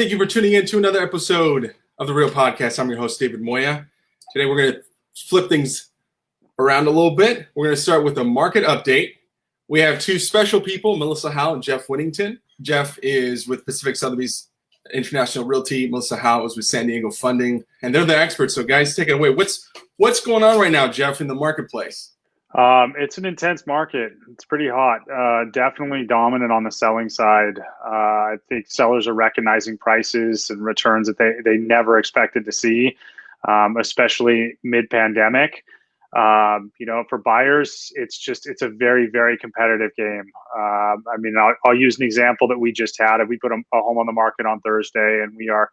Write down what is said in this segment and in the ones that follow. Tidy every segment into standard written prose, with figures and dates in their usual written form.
Thank you for tuning in to another episode of the Real Podcast. I'm your host, David Moya. Today, we're going to flip things around a little bit. We're going to start with a market update. We have two special people, Melissa Howell and Jeff Whittington. Jeff is with Pacific Sotheby's International Realty. Melissa Howell is with San Diego Funding, and they're the experts. So, guys, take it away. What's going on right now, Jeff, in the marketplace? It's an intense market. It's pretty hot. Definitely dominant on the selling side. I think sellers are recognizing prices and returns that they never expected to see, especially mid-pandemic. For buyers, it's a very, very competitive game. I'll use an example that we just had. We put a home on the market on Thursday, and we are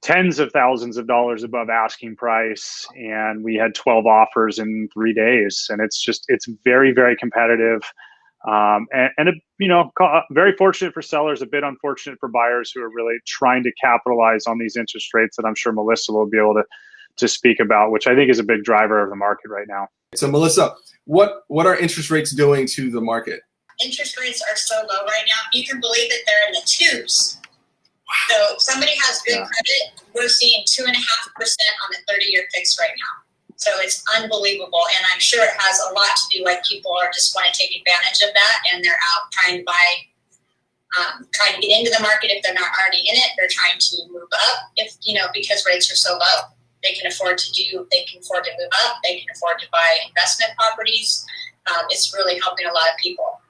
tens of thousands of dollars above asking price, and we had 12 offers in 3 days, and it's very, very competitive. Very fortunate for sellers, a bit unfortunate for buyers who are really trying to capitalize on these interest rates that I'm sure Melissa will be able to speak about, which I think is a big driver of the market right now. So, Melissa, what are interest rates doing to the market? Interest rates are so low right now. You can believe that they're in the twos. So if somebody has good credit, we're seeing 2.5% on the 30-year fix right now. So it's unbelievable. And I'm sure it has a lot to do with people are just want to take advantage of that, and they're out trying to buy, trying to get into the market. If they're not already in it, they're trying to move up because rates are so low. They can afford to move up. They can afford to buy investment properties. It's really helping a lot of people.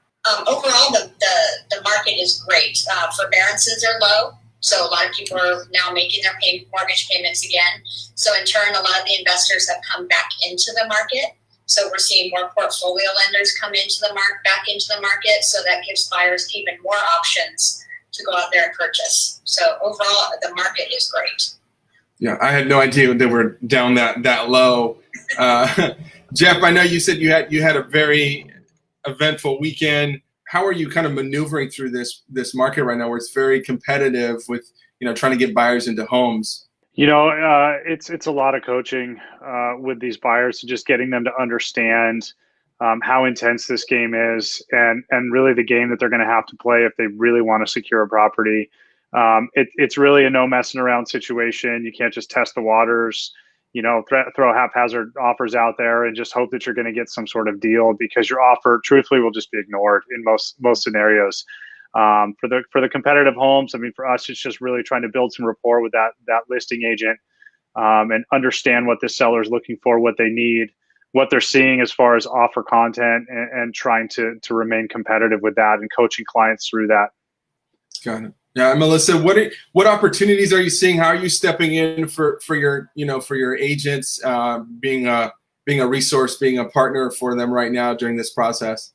Overall, the market is great. Forbearances are low. So a lot of people are now making their mortgage payments again. So in turn, a lot of the investors have come back into the market. So we're seeing more portfolio lenders come back into the market. So that gives buyers even more options to go out there and purchase. So overall, the market is great. Yeah, I had no idea they were down that low. Jeff, I know you said you had a very eventful weekend. How are you kind of maneuvering through this market right now, where it's very competitive with trying to get buyers into homes? It's a lot of coaching with these buyers, just getting them to understand how intense this game is, and really the game that they're going to have to play if they really want to secure a property. It's really a no messing around situation. You can't just test the waters, throw haphazard offers out there and just hope that you're going to get some sort of deal, because your offer truthfully will just be ignored in most scenarios. For the competitive homes, for us, it's just really trying to build some rapport with that listing agent, and understand what the seller is looking for, what they need, what they're seeing as far as offer content, and trying to remain competitive with that and coaching clients through that. Got it. Yeah, Melissa, what opportunities are you seeing? How are you stepping in for your agents, being a resource, being a partner for them right now during this process?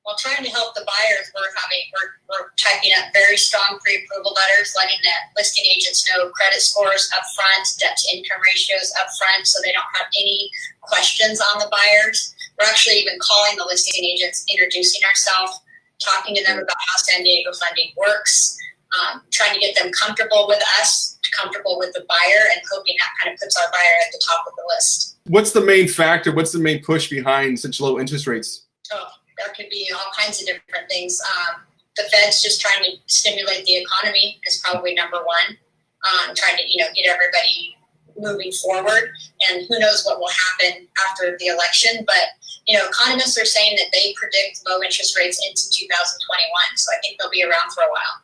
Well, trying to help the buyers, we're typing up very strong pre-approval letters, letting the listing agents know credit scores up front, debt to income ratios up front, so they don't have any questions on the buyers. We're actually even calling the listing agents, introducing ourselves, talking to them about how San Diego Funding works. Trying to get them comfortable with us, comfortable with the buyer, and hoping that kind of puts our buyer at the top of the list. What's the main factor? What's the main push behind such low interest rates? Oh, there could be all kinds of different things. The Fed's just trying to stimulate the economy is probably number one. Trying to get everybody moving forward, and who knows what will happen after the election. But economists are saying that they predict low interest rates into 2021. So I think they'll be around for a while.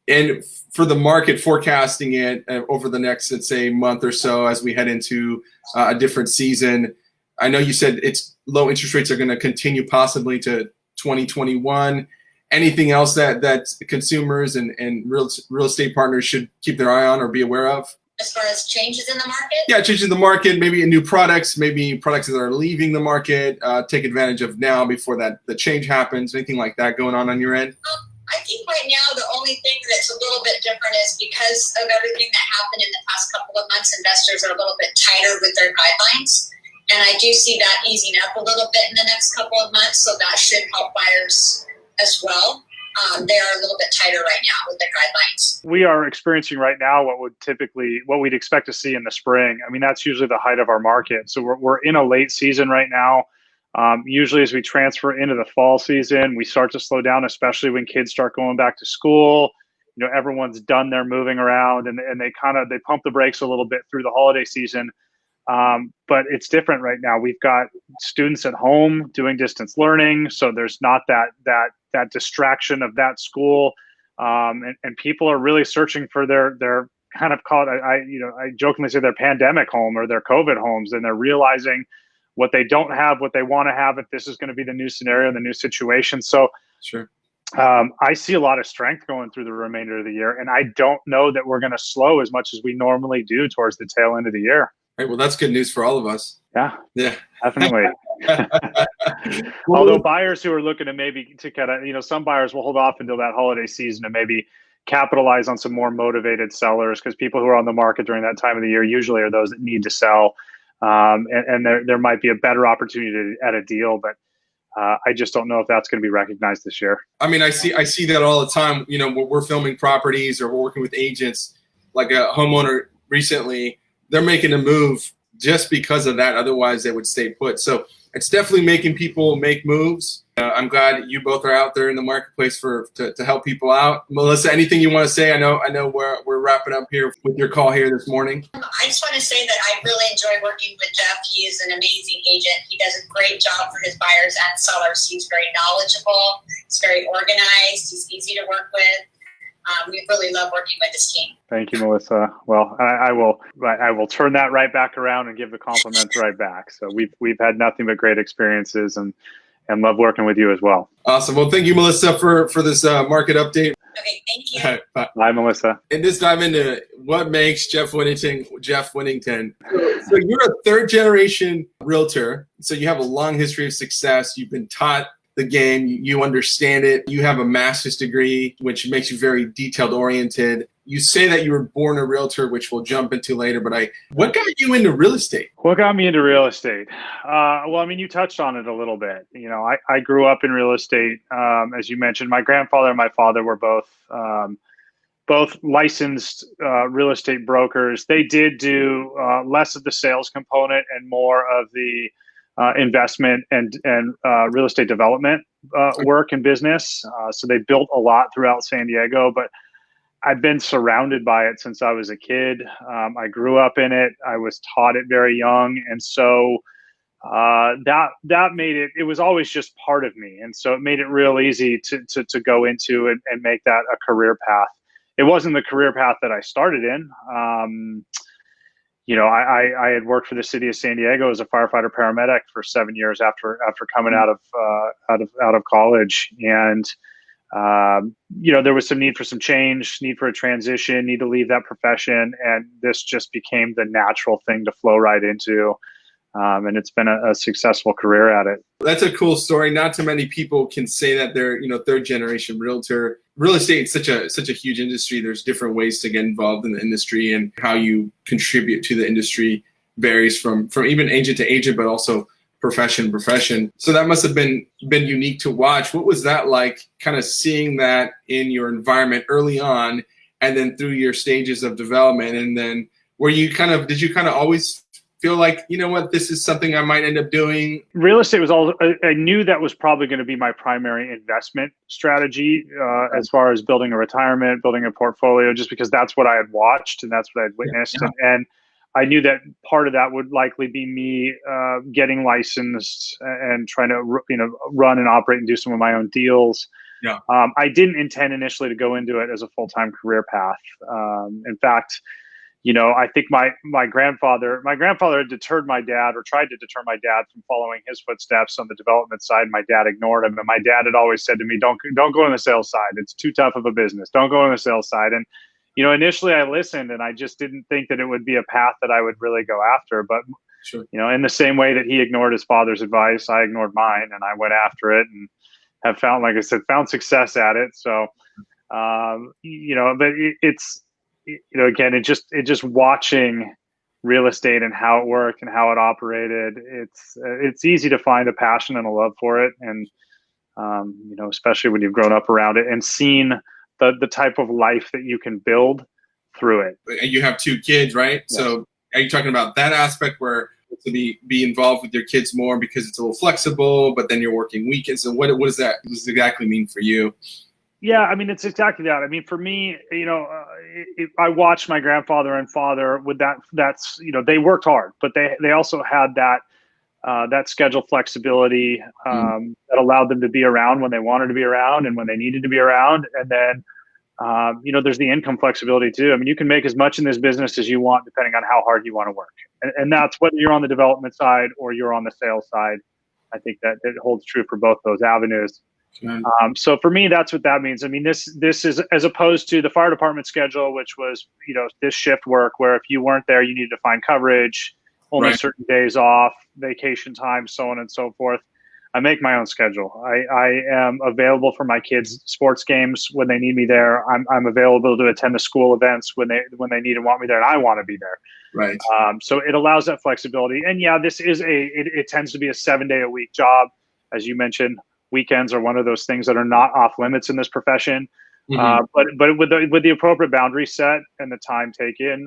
And for the market, forecasting it over the next, let's say, month or so as we head into a different season, I know you said it's low interest rates are going to continue possibly to 2021. Anything else that consumers and real estate partners should keep their eye on or be aware of? As far as changes in the market? Yeah, changes in the market, maybe new products, maybe products that are leaving the market, take advantage of now before the change happens. Anything like that going on your end? I think right now the only thing that's a little bit different is because of everything that happened in the past couple of months, investors are a little bit tighter with their guidelines. And I do see that easing up a little bit in the next couple of months, so that should help buyers as well. They are a little bit tighter right now with their guidelines. We are experiencing right now what we'd expect to see in the spring. That's usually the height of our market. So we're in a late season right now. Usually as we transfer into the fall season, we start to slow down, especially when kids start going back to school. everyone's done their moving around, and they pump the brakes a little bit through the holiday season. But it's different right now. We've got students at home doing distance learning, so there's not that distraction of that school, and people are really searching for their kind of call it, I jokingly say their pandemic home or their COVID homes, and they're realizing what they don't have, what they want to have, if this is going to be the new scenario, the new situation. So sure. I see a lot of strength going through the remainder of the year, and I don't know that we're going to slow as much as we normally do towards the tail end of the year. Right. Well, that's good news for all of us. Yeah. Yeah. Definitely. Although buyers who are looking to kind of, some buyers will hold off until that holiday season and maybe capitalize on some more motivated sellers, because people who are on the market during that time of the year usually are those that need to sell. And there might be a better opportunity at a deal, but I just don't know if that's going to be recognized this year. I mean, I see that all the time. We're filming properties or we're working with agents, like a homeowner recently, they're making a move just because of that. Otherwise, they would stay put. So it's definitely making people make moves. I'm glad you both are out there in the marketplace to help people out. Melissa, anything you want to say? I know we're wrapping up here with your call here this morning. I just want to say that I really enjoy working with Jeff. He is an amazing agent. He does a great job for his buyers and sellers. He's very knowledgeable. He's very organized. He's easy to work with. We really love working with this team. Thank you, Melissa. Well, I will turn that right back around and give the compliments right back. So we've had nothing but great experiences and love working with you as well. Awesome. Well, thank you, Melissa, for this market update. Okay, thank you. All right, bye. Bye, Melissa. And this dive into what makes Jeff Whittington. So you're a third generation realtor. So you have a long history of success. You've been taught the game, you understand it. You have a master's degree, which makes you very detailed oriented. You say that you were born a realtor, which we'll jump into later, but what got you into real estate? What got me into real estate? Well, I mean, you touched on it a little bit. I grew up in real estate. As you mentioned, my grandfather and my father were both licensed real estate brokers. They did do less of the sales component and more of the investment and real estate development work and business. So they built a lot throughout San Diego, but I've been surrounded by it since I was a kid. I grew up in it. I was taught it very young. And so that made it was always just part of me. And so it made it real easy to go into and make that a career path. It wasn't the career path that I started in. I had worked for the city of San Diego as a firefighter paramedic for 7 years after coming out of college, and there was some need for some change, need for a transition, need to leave that profession, and this just became the natural thing to flow right into. And it's been a successful career at it. That's a cool story. Not too many people can say that they're, third generation realtor. Real estate is such a huge industry. There's different ways to get involved in the industry, and how you contribute to the industry varies from even agent to agent, but also profession to profession. So that must have been unique to watch. What was that like, kind of seeing that in your environment early on, and then through your stages of development? And then did you always feel like, this is something I might end up doing? Real estate was I knew that was probably going to be my primary investment strategy as far as building a retirement, building a portfolio, just because that's what I had watched and that's what I had witnessed. Yeah. And I knew that part of that would likely be me getting licensed and trying to, run and operate and do some of my own deals. Yeah. I didn't intend initially to go into it as a full-time career path. In fact, I think my grandfather had deterred my dad, or tried to deter my dad from following his footsteps on the development side. My dad ignored him, and my dad had always said to me, "Don't go on the sales side. It's too tough of a business. Don't go on the sales side." And initially I listened, and I just didn't think that it would be a path that I would really go after. But sure. In the same way that he ignored his father's advice, I ignored mine, and I went after it and have found, like I said, success at it. So, but it's. Again, it just watching real estate and how it worked and how it operated. It's easy to find a passion and a love for it, and especially when you've grown up around it and seen the type of life that you can build through it. And you have 2 kids, right? Yes. So are you talking about that aspect where to be involved with your kids more because it's a little flexible, but then you're working weekends? So what does that exactly mean for you? Yeah, I mean, it's exactly that. I mean, for me, I watched my grandfather and father with that. That's they worked hard, but they also had that schedule flexibility that allowed them to be around when they wanted to be around and when they needed to be around. And then there's the income flexibility too. I mean, you can make as much in this business as you want, depending on how hard you want to work, and that's whether you're on the development side or you're on the sales side. I think that it holds true for both those avenues. So for me, that's what that means. I mean, this is as opposed to the fire department schedule, which was, this shift work where if you weren't there, you needed to find coverage, only certain days off, vacation time, so on and so forth. I make my own schedule. I am available for my kids' sports games when they need me there. I'm available to attend the school events when they need and want me there, and I want to be there. Right. So it allows that flexibility. And yeah, this is it tends to be a 7-day-a-week job, as you mentioned. Weekends are one of those things that are not off limits in this profession. But with the appropriate boundaries set and the time taken,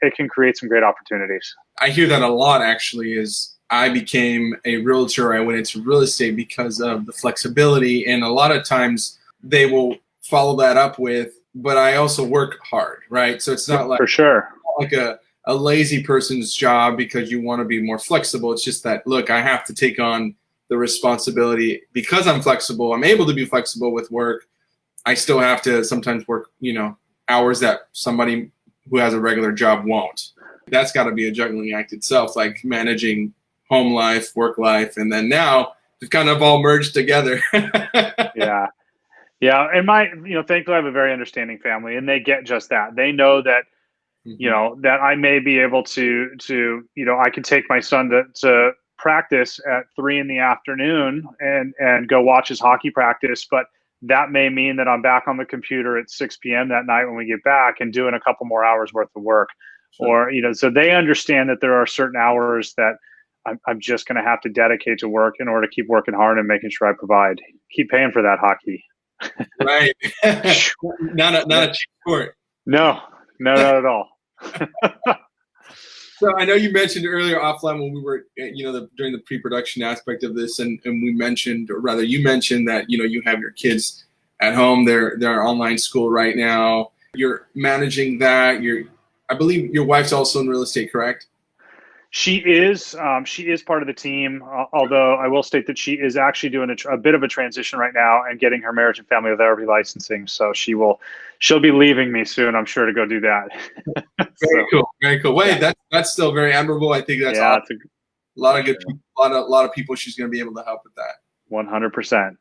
it can create some great opportunities. I hear that a lot, actually, is I became a realtor. I went into real estate because of the flexibility. And a lot of times they will follow that up with, but I also work hard, right? So it's not like, for sure, like a lazy person's job because you want to be more flexible. It's just that, look, I have to take on the responsibility because I'm flexible. I'm able to be flexible with work. I still have to sometimes work, hours that somebody who has a regular job won't. That's got to be a juggling act itself, like managing home life, work life, and then now it's kind of all merged together. Yeah. And thankfully I have a very understanding family, and they get just that. They know that, that I may be able to, I can take my son to practice at 3 p.m. and go watch his hockey practice, but that may mean that I'm back on the computer at 6 p.m. that night when we get back and doing a couple more hours worth of work. Sure. Or, so they understand that there are certain hours that I'm just going to have to dedicate to work in order to keep working hard and making sure I keep paying for that hockey. Right. not a cheap sport. No, not at all. So I know you mentioned earlier offline when we were, during the pre-production aspect of this, and we mentioned, or rather you mentioned that, you have your kids at home. They're online school right now. You're managing that. I believe your wife's also in real estate, correct? She is part of the team, although I will state that she is actually doing a bit of a transition right now and getting her marriage and family therapy licensing. So she'll be leaving me soon, I'm sure, to go do that. Very cool. Wait, that's still very admirable. I think that's awesome. A lot of good people, a lot of people she's going to be able to help with that. 100%.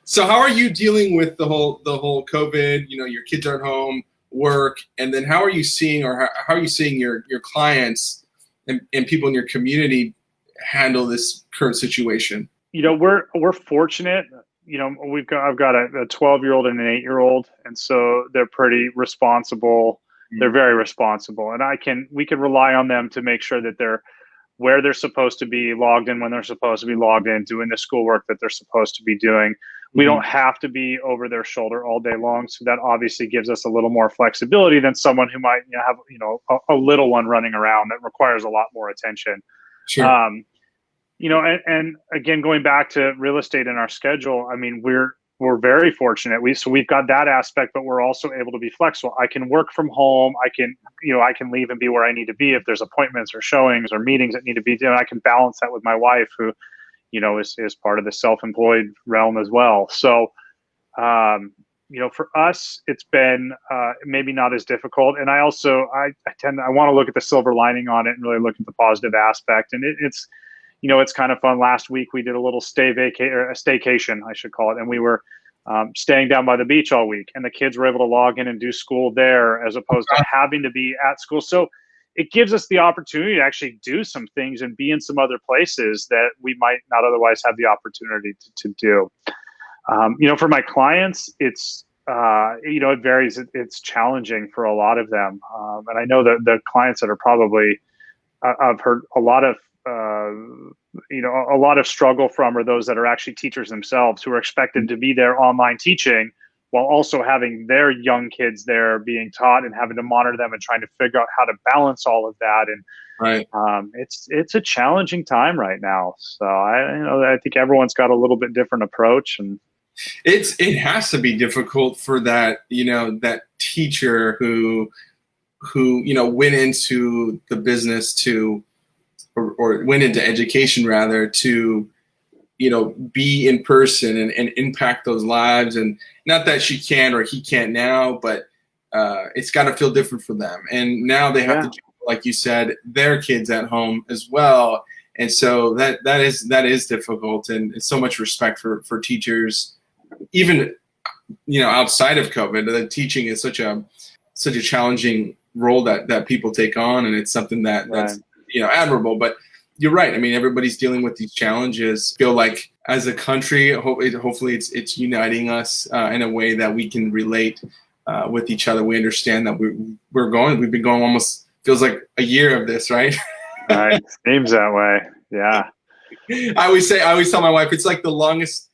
So how are you dealing with the whole COVID? Your kids are at home, work, and then how are you seeing your clients and people in your community handle this current situation? We're fortunate. I've got a 12-year-old and an 8-year-old, and so they're pretty responsible. They're very responsible, and we can rely on them to make sure that they're where they're supposed to be, logged in when they're supposed to be logged in, doing the schoolwork that they're supposed to be doing. We don't have to be over their shoulder all day long. So that obviously gives us a little more flexibility than someone who might have a little one running around that requires a lot more attention. Sure. And again, going back to real estate and our schedule, I mean, we're very fortunate. We've got that aspect, but we're also able to be flexible. I can work from home. I can leave and be where I need to be if there's appointments or showings or meetings that need to be done. I can balance that with my wife, who, is part of the self-employed realm as well. So, for us, it's been maybe not as difficult. And I want to look at the silver lining on it and really look at the positive aspect. And it's kind of fun. Last week we did a little staycation, I should call it, and we were staying down by the beach all week, and the kids were able to log in and do school there as opposed to having to be at school. So it gives us the opportunity to actually do some things and be in some other places that we might not otherwise have the opportunity to do. For my clients, it's it varies. It's challenging for a lot of them, and I know that the clients that are probably I've heard a lot of struggle from are those that are actually teachers themselves, who are expected to be there online teaching while also having their young kids there being taught and having to monitor them and trying to figure out how to balance all of that. And right. It's a challenging time right now. So I think everyone's got a little bit different approach, and It has to be difficult for that, that teacher who went into the business or went into education rather to, be in person and impact those lives. And not that she can or he can't now, but it's got to feel different for them. And now they have to, like you said, their kids at home as well. And so that is difficult, and so much respect for teachers, even, outside of COVID. The teaching is such a challenging role that people take on, and it's something that's admirable. But you're right. I mean, everybody's dealing with these challenges. I feel like as a country, hopefully it's uniting us in a way that we can relate with each other. We understand that we've been going almost, feels like a year of this, right? Right. Seems that way. Yeah. I always tell my wife, it's like the longest,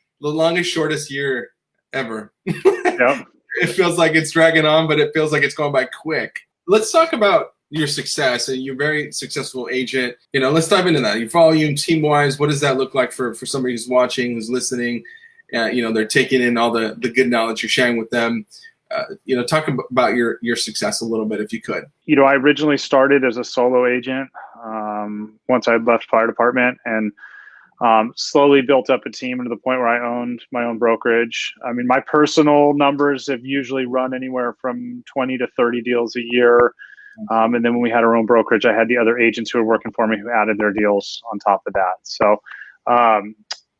shortest year ever. Yep. It feels like it's dragging on, but it feels like it's going by quick. Let's talk about your success. You're a very successful agent. Let's dive into that. Your volume, team-wise, what does that look like for somebody who's watching, who's listening? They're taking in all the good knowledge you're sharing with them. Talk about your success a little bit, if you could. I originally started as a solo agent once I left fire department, and slowly built up a team to the point where I owned my own brokerage. I mean, my personal numbers have usually run anywhere from 20 to 30 deals a year. And then when we had our own brokerage, I had the other agents who were working for me who added their deals on top of that. So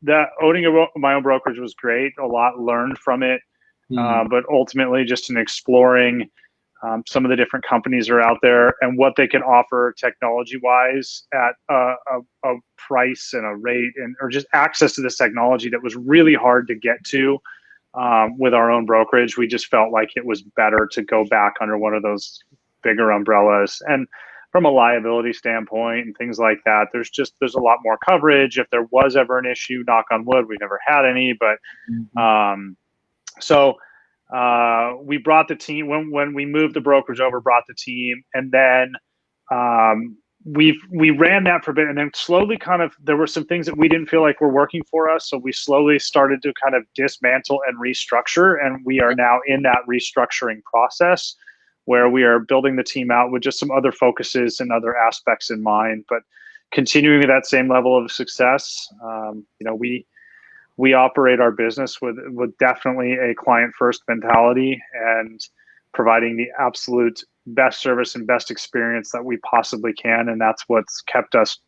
that owning my own brokerage was great. A lot learned from it. But ultimately just in exploring some of the different companies that are out there and what they can offer technology-wise at a price and a rate or just access to this technology that was really hard to get to with our own brokerage. We just felt like it was better to go back under one of those bigger umbrellas. And from a liability standpoint and things like that, there's a lot more coverage. If there was ever an issue, knock on wood, we never had any, but so we brought the team when we moved the brokerage over, brought the team, and then we ran that for a bit, and then slowly there were some things that we didn't feel like were working for us. So we slowly started to kind of dismantle and restructure, and we are now in that restructuring process where we are building the team out with just some other focuses and other aspects in mind, but continuing with that same level of success. We operate our business with definitely a client-first mentality and providing the absolute best service and best experience that we possibly can. And that's what's kept us,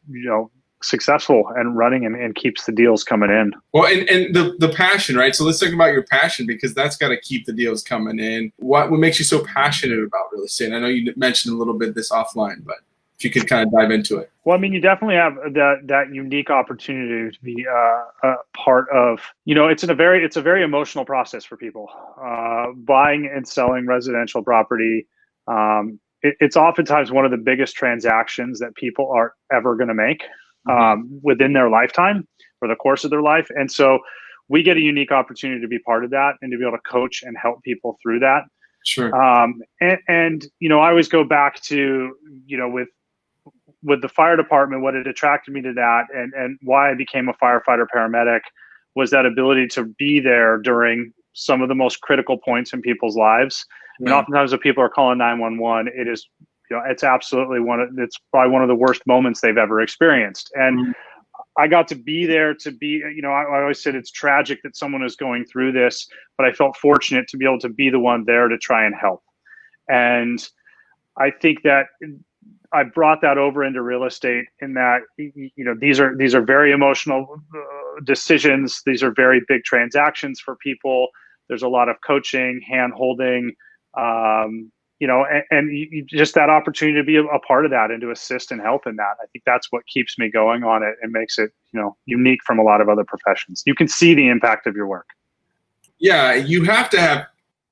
successful and running and keeps the deals coming in. Well, and the passion, right? So let's talk about your passion, because that's got to keep the deals coming in. What makes you so passionate about real estate? I know you mentioned a little bit this offline, but if you could kind of dive into it. Well, I mean, you definitely have that unique opportunity to be a part of. It's a very emotional process for people. Buying and selling residential property. It's oftentimes one of the biggest transactions that people are ever going to make within their lifetime or the course of their life, and so we get a unique opportunity to be part of that and to be able to coach and help people through that. Sure. And I always go back to with the fire department, what had attracted me to that and why I became a firefighter paramedic was that ability to be there during some of the most critical points in people's lives. Yeah. I mean, oftentimes when people are calling 911, it is, it's absolutely it's probably one of the worst moments they've ever experienced. And I got to be there to be, I always said it's tragic that someone is going through this, but I felt fortunate to be able to be the one there to try and help. And I think that I brought that over into real estate in that, these are very emotional decisions. These are very big transactions for people. There's a lot of coaching, hand holding, and just that opportunity to be a part of that and to assist and help in that. I think that's what keeps me going on it and makes it, unique from a lot of other professions. You can see the impact of your work. Yeah, you have to have,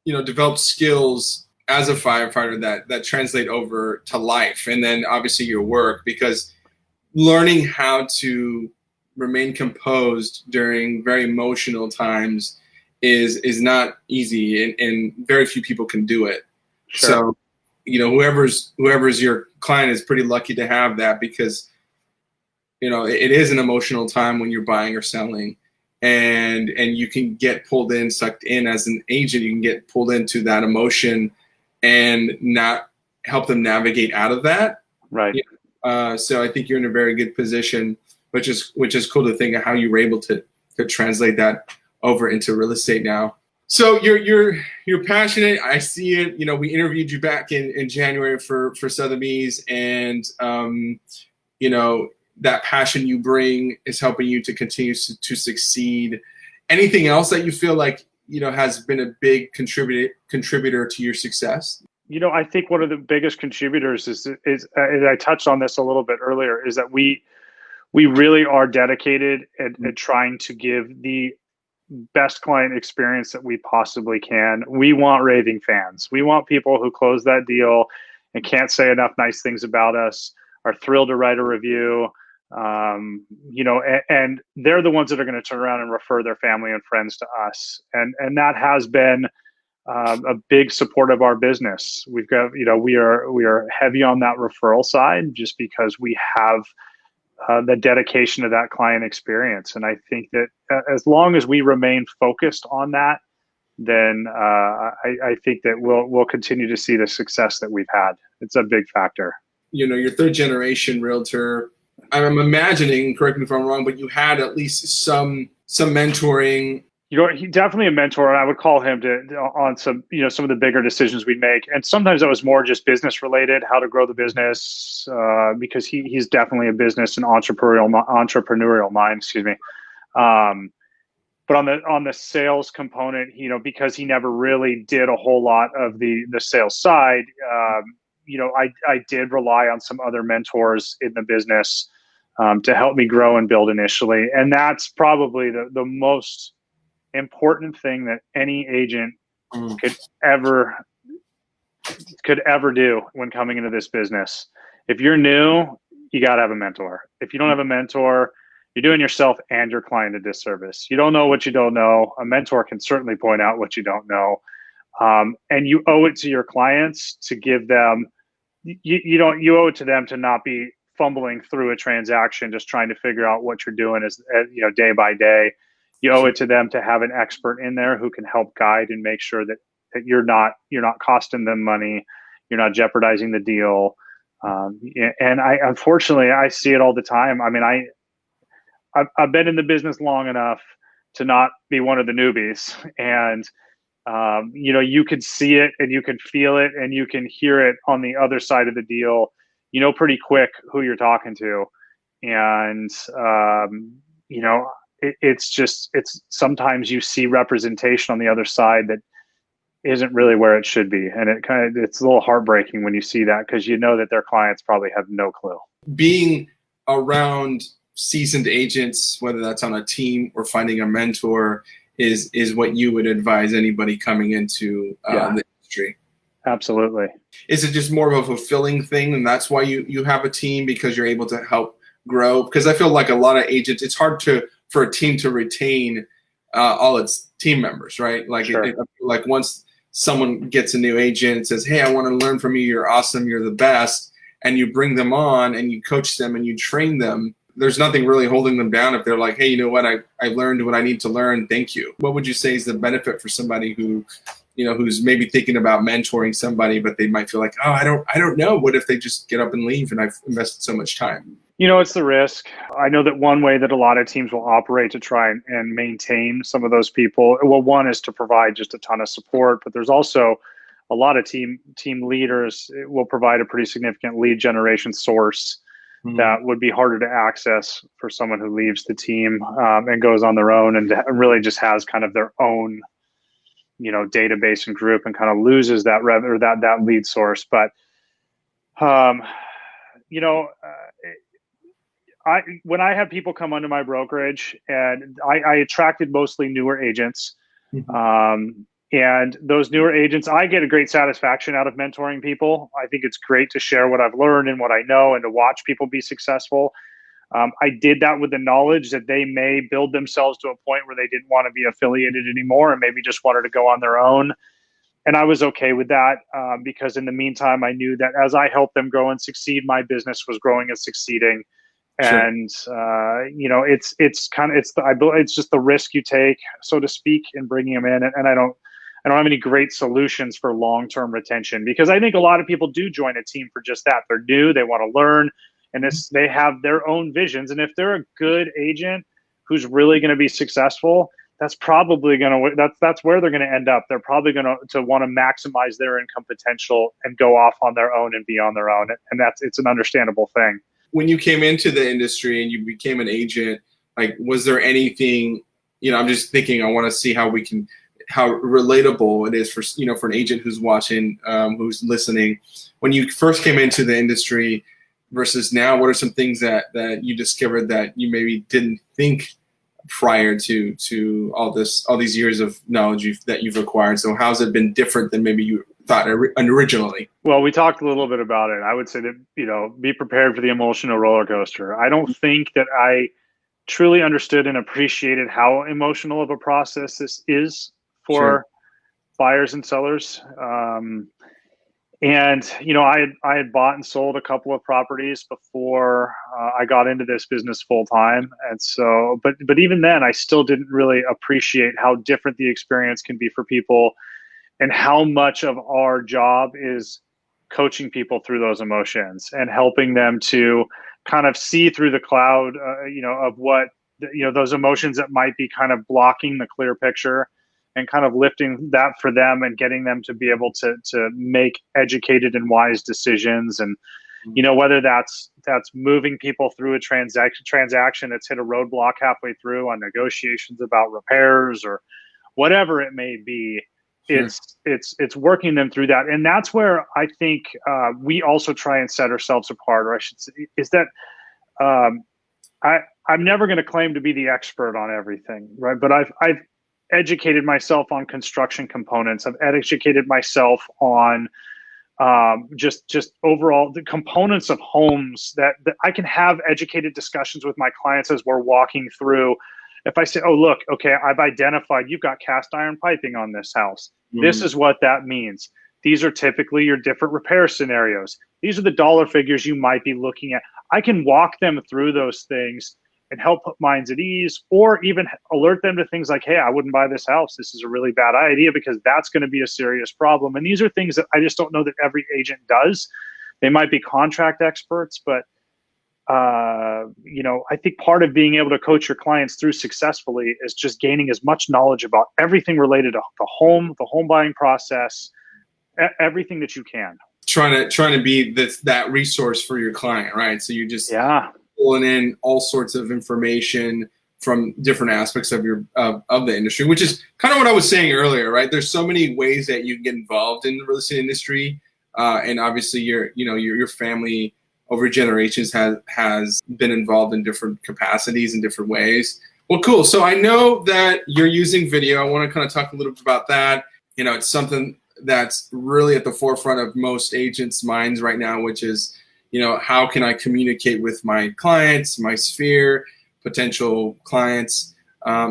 developed skills as a firefighter that translate over to life, and then obviously your work, because learning how to remain composed during very emotional times is not easy, and very few people can do it. Sure. So, whoever's your client is pretty lucky to have that, because it is an emotional time when you're buying or selling, and you can get pulled in, sucked in as an agent. You can get pulled into that emotion and not help them navigate out of that. Right. So I think you're in a very good position, which is cool to think of how you were able to translate that over into real estate now. So you're passionate. I see it. You know, we interviewed you back in January for Sotheby's, and you know, that passion you bring is helping you to continue to succeed. Anything else that you feel like, you know, has been a big contributor to your success? You know, I think one of the biggest contributors is I touched on this a little bit earlier, is that we really are dedicated at trying to give the best client experience that we possibly can. We want raving fans. We want people who close that deal and can't say enough nice things about us, are thrilled to write a review, you know, and they're the ones that are going to turn around and refer their family and friends to us. And that has been a big support of our business. We've got, you know, we are heavy on that referral side just because we have the dedication to that client experience. And I think that as long as we remain focused on that, then I think that we'll continue to see the success that we've had. It's a big factor. You know, you're third generation realtor. I'm imagining, correct me if I'm wrong, but you had at least some mentoring. You know, he's definitely a mentor, and I would call him on some, you know, some of the bigger decisions we'd make. And sometimes that was more just business related, how to grow the business, because he's definitely a business and entrepreneurial mind, excuse me. But on the sales component, you know, because he never really did a whole lot of the sales side, you know, I did rely on some other mentors in the business to help me grow and build initially. And that's probably the most important thing that any agent could ever do when coming into this business. If you're new, you got to have a mentor. If you don't have a mentor, you're doing yourself and your client a disservice. You don't know what you don't know. A mentor can certainly point out what you don't know. And you owe it to your clients to give them, you owe it to them to not be fumbling through a transaction, just trying to figure out what you're doing as you know, day by day. You owe it to them to have an expert in there who can help guide and make sure that you're not costing them money, you're not jeopardizing the deal. And unfortunately, I see it all the time. I mean, I've been in the business long enough to not be one of the newbies, and you know, you can see it and you can feel it and you can hear it on the other side of the deal. You know pretty quick who you're talking to, and you know, it's sometimes you see representation on the other side that isn't really where it should be, and it's a little heartbreaking when you see that, because you know that their clients probably have no clue. Being around seasoned agents, whether that's on a team or finding a mentor, is what you would advise anybody coming into the industry. Absolutely. Is it just more of a fulfilling thing, and that's why you have a team, because you're able to help grow? Because I feel like a lot of agents, it's hard for a team to retain all its team members, right? Like, sure. Like once someone gets a new agent and says, hey, I want to learn from you, you're awesome, you're the best, and you bring them on and you coach them and you train them, there's nothing really holding them down if they're like, hey, you know what, I learned what I need to learn, thank you. What would you say is the benefit for somebody who, you know, who's maybe thinking about mentoring somebody, but they might feel like, oh, I don't know, what if they just get up and leave and I've invested so much time? You know, it's the risk. I know that one way that a lot of teams will operate to try and maintain some of those people, well, one is to provide just a ton of support, but there's also a lot of team leaders will provide a pretty significant lead generation source that would be harder to access for someone who leaves the team and goes on their own and really just has kind of their own, you know, database and group, and kind of loses that that lead source. But you know, when I have people come under my brokerage, and I attracted mostly newer agents, and those newer agents, I get a great satisfaction out of mentoring people. I think it's great to share what I've learned and what I know, and to watch people be successful. I did that with the knowledge that they may build themselves to a point where they didn't want to be affiliated anymore and maybe just wanted to go on their own. And I was okay with that because in the meantime, I knew that as I helped them grow and succeed, my business was growing and succeeding. Sure. And it's just the risk you take, so to speak, in bringing them in. And I don't have any great solutions for long-term retention, because I think a lot of people do join a team for just that. They're new, they want to learn, and they have their own visions. And if they're a good agent who's really going to be successful, that's probably going to that's where they're going to end up. They're probably going to want to maximize their income potential and go off on their own and be on their own. And it's an understandable thing. When you came into the industry and you became an agent, like, was there anything, I'm just thinking, I want to see how relatable it is for, for an agent who's watching, who's listening. When you first came into the industry versus now, what are some things that you discovered that you maybe didn't think prior to all these years of knowledge that you've acquired? So how's it been different than maybe you thought originally? Well, we talked a little bit about it. I would say that, be prepared for the emotional roller coaster. I don't think that I truly understood and appreciated how emotional of a process this is for Sure. buyers and sellers. And I had bought and sold a couple of properties before I got into this business full time. And so, but even then, I still didn't really appreciate how different the experience can be for people, and how much of our job is coaching people through those emotions and helping them to kind of see through the cloud, of what, those emotions that might be kind of blocking the clear picture, and kind of lifting that for them and getting them to be able to make educated and wise decisions. And, whether that's moving people through a transaction that's hit a roadblock halfway through on negotiations about repairs or whatever it may be. Sure. It's working them through that. And that's where I think we also try and set ourselves apart, or I should say, is that I'm never going to claim to be the expert on everything, right? But I've educated myself on construction components. I've educated myself on just overall the components of homes that I can have educated discussions with my clients as we're walking through. If I say, oh, look, okay, I've identified you've got cast iron piping on this house. This is what that means. These are typically your different repair scenarios. These are the dollar figures you might be looking at. I can walk them through those things and help put minds at ease, or even alert them to things like, hey, I wouldn't buy this house. This is a really bad idea, because that's going to be a serious problem. And these are things that I just don't know that every agent does. They might be contract experts, but I think part of being able to coach your clients through successfully is just gaining as much knowledge about everything related to the home buying process, everything that you can. Trying to be that resource for your client, right? So you just pulling in all sorts of information from different aspects of of the industry, which is kind of what I was saying earlier, right? There's so many ways that you can get involved in the real estate industry, and obviously your family over generations has been involved in different capacities in different ways. Well, cool. So I know that you're using video. I want to kind of talk a little bit about that. It's something that's really at the forefront of most agents' minds right now, which is, how can I communicate with my clients, my sphere, potential clients?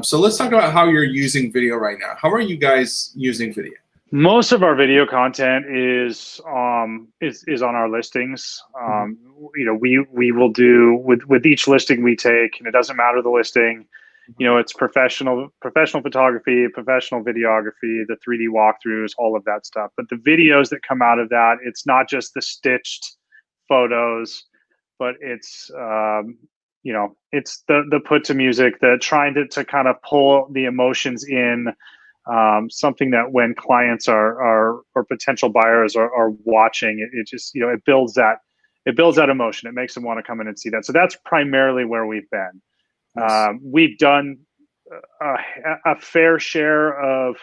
So let's talk about how you're using video right now. How are you guys using video? Most of our video content is on our listings. We will do with each listing we take, and it doesn't matter the listing. It's professional photography, professional videography, the 3D walkthroughs, all of that stuff. But the videos that come out of that, it's not just the stitched photos, but it's it's the put to music, the trying to kind of pull the emotions in. Something that when clients or potential buyers are watching, it just it builds that emotion. It makes them want to come in and see that. So that's primarily where we've been. Nice. We've done a fair share of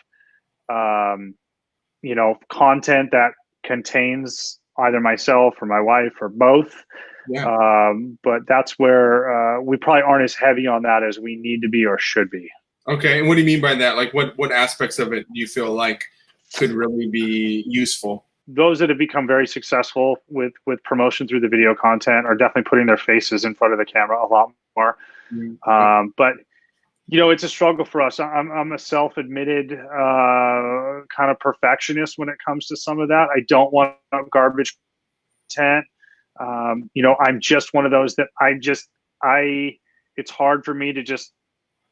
content that contains either myself or my wife or both. Yeah. But that's where we probably aren't as heavy on that as we need to be or should be. Okay, and what do you mean by that? Like, what aspects of it do you feel like could really be useful? Those that have become very successful with promotion through the video content are definitely putting their faces in front of the camera a lot more. Mm-hmm. But it's a struggle for us. I'm a self-admitted kind of perfectionist when it comes to some of that. I don't want garbage content. I'm just one of those that it's hard for me to just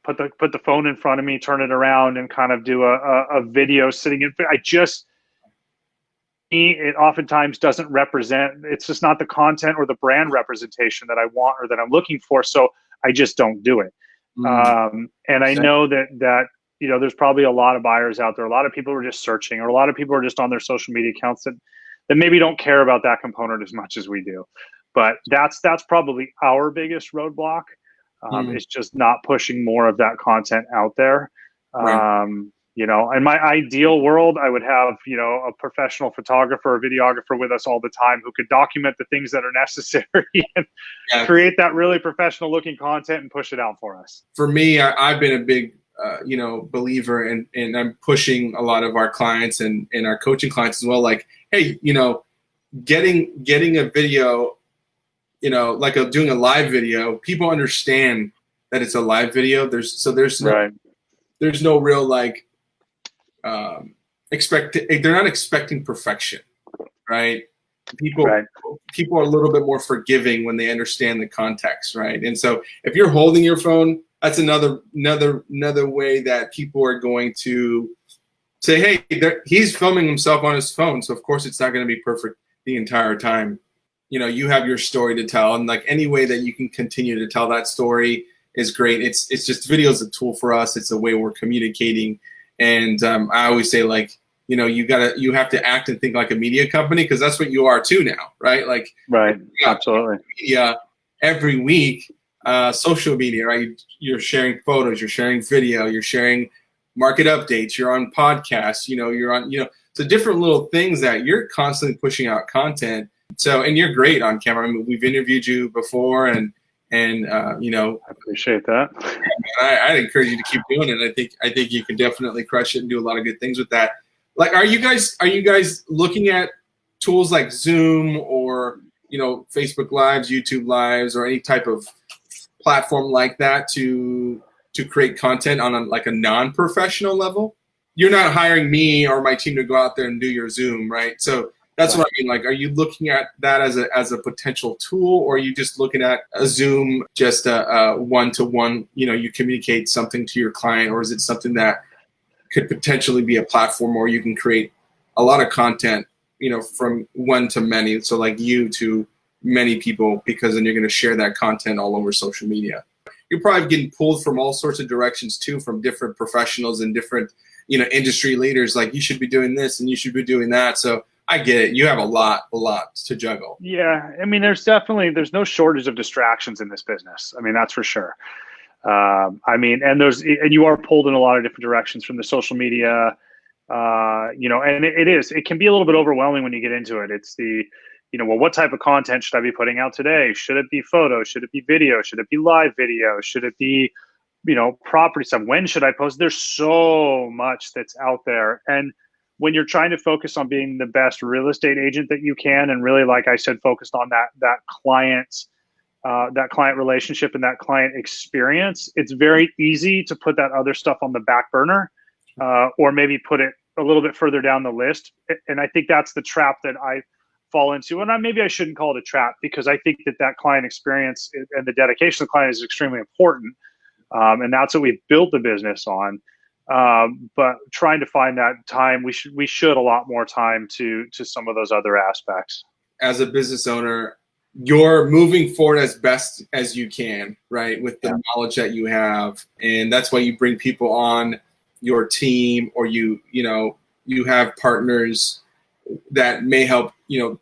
put the phone in front of me, turn it around, and kind of do a video sitting in. It oftentimes doesn't represent. It's just not the content or the brand representation that I want or that I'm looking for. So I just don't do it. And I know that there's probably a lot of buyers out there. A lot of people are just searching, or a lot of people are just on their social media accounts that maybe don't care about that component as much as we do. But that's probably our biggest roadblock. It's just not pushing more of that content out there. Right. In my ideal world, I would have, a professional photographer or videographer with us all the time who could document the things that are necessary and create that really professional looking content and push it out for us. For me, I've been a big, believer, and I'm pushing a lot of our clients and our coaching clients as well. Like, hey, getting a video, like doing a live video, people understand that it's a live video. There's no real like they're not expecting perfection, right? People are a little bit more forgiving when they understand the context, right? And so if you're holding your phone, that's another way that people are going to say, hey, he's filming himself on his phone, so of course it's not going to be perfect the entire time. You have your story to tell, and like any way that you can continue to tell that story is great. It's just video is a tool for us. It's a way we're communicating. And I always say, like, you have to act and think like a media company, because that's what you are too now, right? Like, Absolutely. Media every week, social media, right? You're sharing photos, you're sharing video, you're sharing market updates, you're on podcasts, you're on, so different little things that you're constantly pushing out content. So, and you're great on camera. I mean, we've interviewed you before, and I appreciate that. I'd encourage you to keep doing it. I think you can definitely crush it and do a lot of good things with that. Like, are you guys looking at tools like Zoom or Facebook Lives, YouTube Lives, or any type of platform like that to create content on a non-professional level? You're not hiring me or my team to go out there and do your Zoom, right? So that's what I mean. Like, are you looking at that as a potential tool, or are you just looking at a Zoom, just a one-to-one, you communicate something to your client, or is it something that could potentially be a platform where you can create a lot of content, from one to many, so like you to many people, because then you're going to share that content all over social media. You're probably getting pulled from all sorts of directions too, from different professionals and different, industry leaders. Like, you should be doing this and you should be doing that. So I get it. You have a lot to juggle. Yeah. I mean, there's no shortage of distractions in this business. I mean, that's for sure. And you are pulled in a lot of different directions from the social media, and it can be a little bit overwhelming when you get into it. It's what type of content should I be putting out today? Should it be photo? Should it be video? Should it be live video? Should it be, property stuff? When should I post? There's so much that's out there. And when you're trying to focus on being the best real estate agent that you can, and really, like I said, focused on that client relationship and that client experience, it's very easy to put that other stuff on the back burner, or maybe put it a little bit further down the list. And I think that's the trap that I fall into. And maybe I shouldn't call it a trap, because I think that client experience and the dedication of the client is extremely important. And that's what we've built the business on. But trying to find that time, we should a lot more time to some of those other aspects. As a business owner, you're moving forward as best as you can, right? With the knowledge that you have. And that's why you bring people on your team, or you have partners that may help,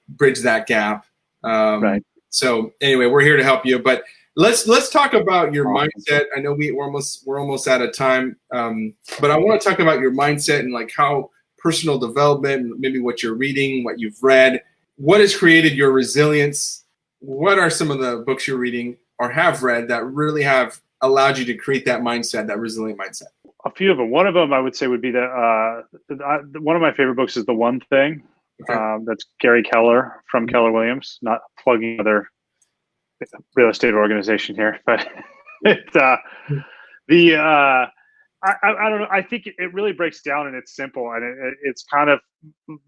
bridge that gap. Right. So anyway, we're here to help you, but let's talk about your mindset. I know we're almost out of time. But I want to talk about your mindset and like how personal development, maybe what you're reading, what you've read, what has created your resilience. What are some of the books you're reading or have read that really have allowed you to create that mindset, that resilient mindset? A few of them. One of them I would say would be one of my favorite books is The One Thing. Okay. That's Gary Keller from Keller Williams. Not plugging other real estate organization here, but I I don't know. I think it really breaks down and it's simple, and it's kind of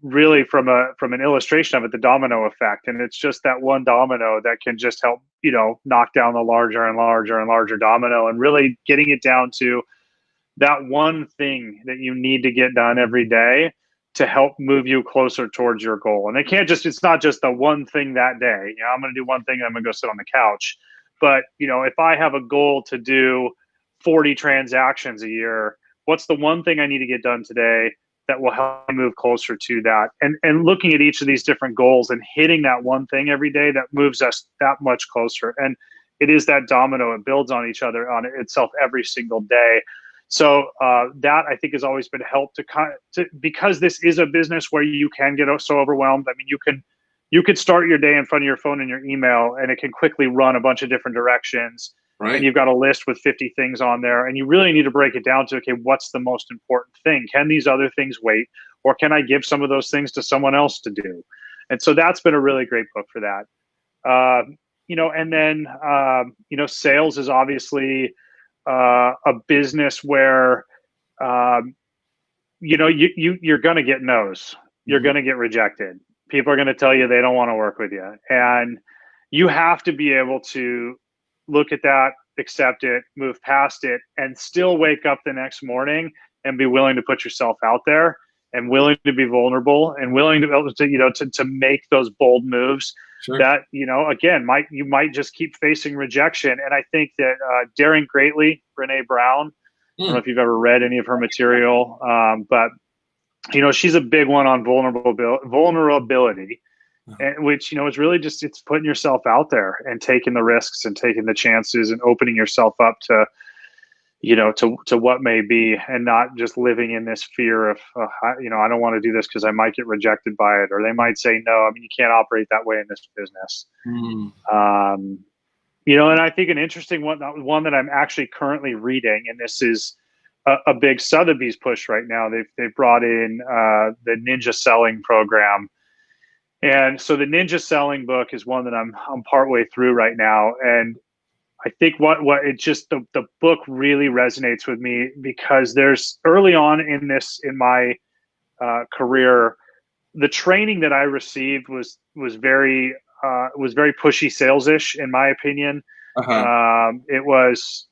really from an illustration of it, the domino effect, and it's just that one domino that can just help knock down the larger and larger and larger domino, and really getting it down to that one thing that you need to get done every day to help move you closer towards your goal. And it's not just the one thing that day. I'm going to do one thing and I'm going to go sit on the couch. But, if I have a goal to do 40 transactions a year, what's the one thing I need to get done today that will help me move closer to that? And looking at each of these different goals and hitting that one thing every day that moves us that much closer. And it is that domino. It builds on each other, on itself every single day. So that I think has always been helped because this is a business where you can get so overwhelmed. I mean, you could start your day in front of your phone and your email, and it can quickly run a bunch of different directions. Right. And you've got a list with 50 things on there, and you really need to break it down to, okay, what's the most important thing? Can these other things wait, or can I give some of those things to someone else to do? And so that's been a really great book for that. And then sales is obviously a business where you're going to get no's. You're going to get rejected. People are going to tell you they don't want to work with you, and you have to be able to look at that, accept it, move past it, and still wake up the next morning and be willing to put yourself out there, and willing to be vulnerable, and willing to be able to make those bold moves. Sure. That, again, you might just keep facing rejection. And I think that Daring Greatly, Brene Brown, I don't know if you've ever read any of her material, but she's a big one on vulnerability, which is really just, it's putting yourself out there and taking the risks and taking the chances and opening yourself up to what may be, and not just living in this fear of, I don't want to do this because I might get rejected by it, or they might say no. I mean, you can't operate that way in this business. And I think an interesting one that I'm actually currently reading, and this is a big Sotheby's push right now. They've brought in the Ninja Selling program. And so the Ninja Selling book is one that I'm partway through right now. And I think the book really resonates with me, because there's early on in my career, the training that I received was very pushy sales-ish, in my opinion. It was,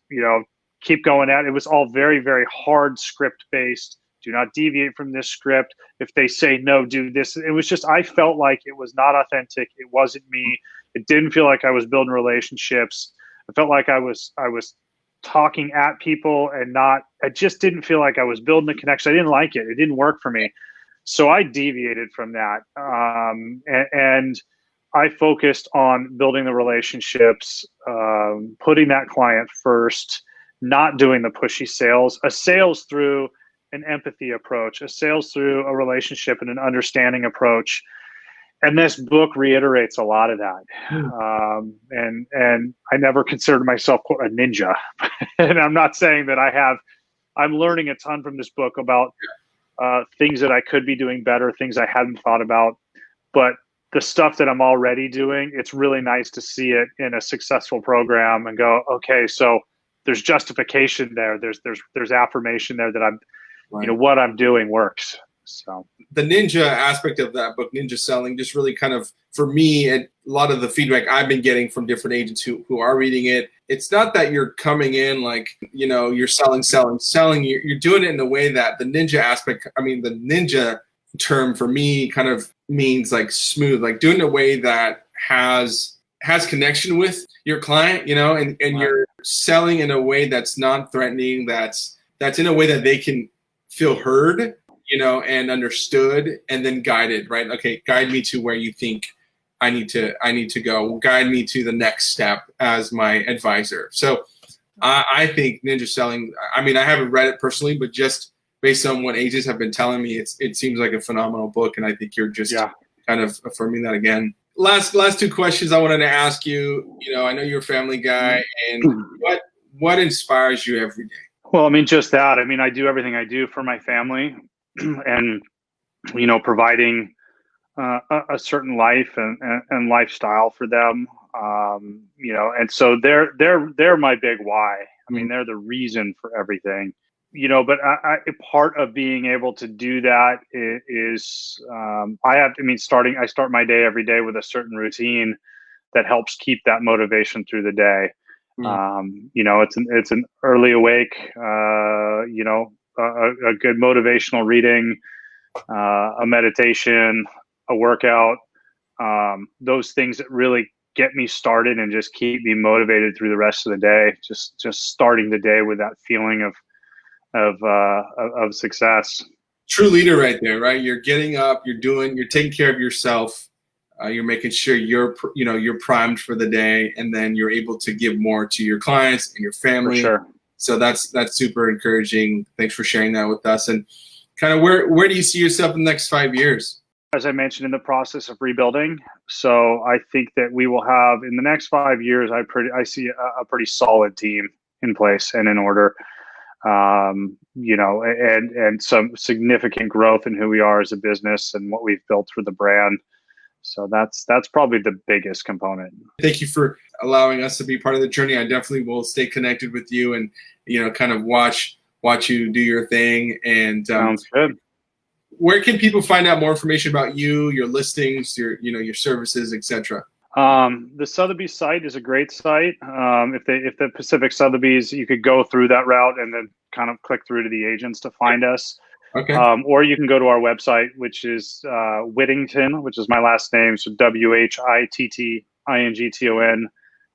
keep going at it. It was all very, very hard script based. Do not deviate from this script. If they say no, do this. It was just, I felt like it was not authentic. It wasn't me. It didn't feel like I was building relationships. I felt like I was talking at people, and I just didn't feel like I was building a connection. I didn't like it. It didn't work for me. So I deviated from that. And I focused on building the relationships, putting that client first, not doing the pushy sales, a sales through an empathy approach, a sales through a relationship and an understanding approach. And this book reiterates a lot of that. And I never considered myself a ninja. And I'm not saying that I'm learning a ton from this book about things that I could be doing better, things I hadn't thought about. But the stuff that I'm already doing, it's really nice to see it in a successful program and go, okay, so there's justification there. There's affirmation there that I'm, what I'm doing works. So the ninja aspect of that book, Ninja Selling, just really kind of, for me, and a lot of the feedback I've been getting from different agents who are reading it, it's not that you're coming in like, you're selling. You're doing it in a way that the ninja aspect, the ninja term for me kind of means like smooth, like doing it in a way that has connection with your client, and you're selling in a way that's non-threatening, that's in a way that they can feel heard, and understood, and then guided, right? Okay, guide me to where you think I need to go. Guide me to the next step as my advisor. So I think Ninja Selling, I haven't read it personally, but just based on what agents have been telling me, it seems like a phenomenal book, and I think you're just kind of affirming that again. Last two questions I wanted to ask you. I know you're a family guy, and what inspires you every day? Well, just that. I do everything I do for my family, and providing a certain life and lifestyle for them. And so they're my big why. They're the reason for everything. but part of being able to do that is I start my day every day with a certain routine that helps keep that motivation through the day. It's an early awake, a good motivational reading, a meditation, a workout, those things that really get me started and just keep me motivated through the rest of the day. Just starting the day with that feeling of success. True leader right there, right? You're getting up, you're taking care of yourself. You're making sure you're primed for the day, and then you're able to give more to your clients and your family. For sure. So that's super encouraging. Thanks for sharing that with us. And kind of where do you see yourself in the next 5 years? As I mentioned, in the process of rebuilding. So I think that we will have, in the next 5 years, I see a pretty solid team in place and in order, and some significant growth in who we are as a business and what we've built for the brand. So that's probably the biggest component. Thank you for allowing us to be part of the journey. I definitely will stay connected with you and, kind of watch you do your thing. And sounds good. Where can people find out more information about you, your listings, your services, etc.? The Sotheby site is a great site. If the Pacific Sotheby's, you could go through that route and then kind of click through to the agents to find us. Okay. Or you can go to our website, which is Whittington, which is my last name, so WHITTINGTON,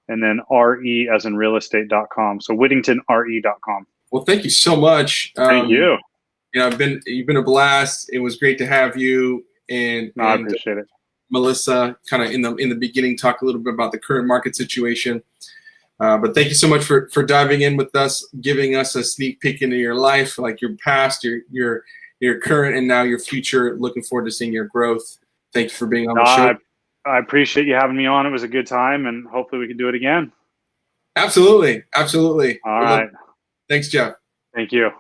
and then RE as in realestate.com. So WhittingtonRE.com. Well, thank you so much. Thank you. You've been a blast. It was great to have you, and I appreciate it. Melissa, kind of in the beginning, talk a little bit about the current market situation. But thank you so much for diving in with us, giving us a sneak peek into your life, like your past, your current, and now your future. Looking forward to seeing your growth. Thank you for being on the show. I appreciate you having me on. It was a good time, and hopefully we can do it again. Absolutely. All right. Thanks, Jeff. Thank you.